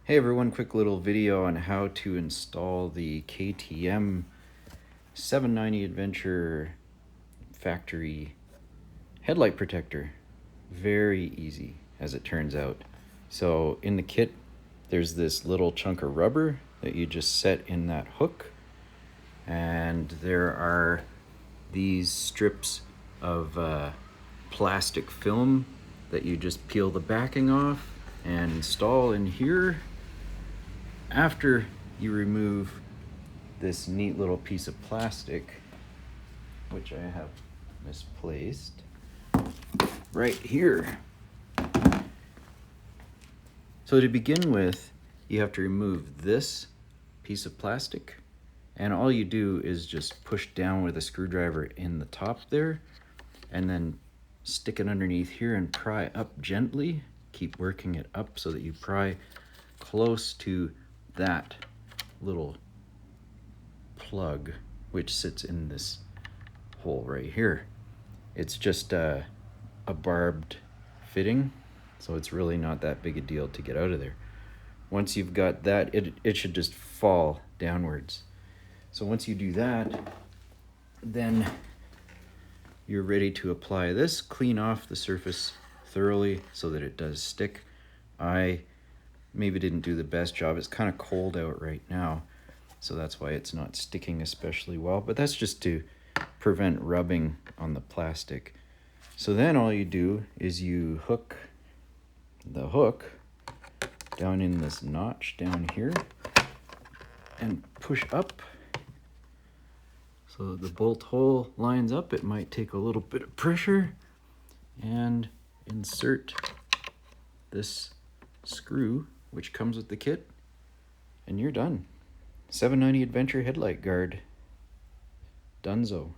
Hey everyone, quick little video on how to install the KTM 790 Adventure factory headlight protector. Very easy, as it turns out. So in the kit, there's this little chunk of rubber that you just set in that hook, and there are these strips of plastic film that you just peel the backing off and install in here. After you remove this neat little piece of plastic, which I have misplaced right here. So to begin with, you have to remove this piece of plastic, and all you do is just push down with a screwdriver in the top there, and then stick it underneath here and pry up gently. Keep working it up so that you pry close to that little plug which sits in this hole right here. It's just a barbed fitting, so it's really not that big a deal to get out of there. Once you've got that, it should just fall downwards. So once you do that, then you're ready to apply this. Clean off the surface thoroughly so that it does stick. I maybe didn't do the best job. It's kind of cold out right now, so that's why it's not sticking especially well, but that's just to prevent rubbing on the plastic. So then all you do is you hook the hook down in this notch down here and push up so the bolt hole lines up. It might take a little bit of pressure, and insert this screw which comes with the kit, and you're done. 790 Adventure headlight guard. Dunzo.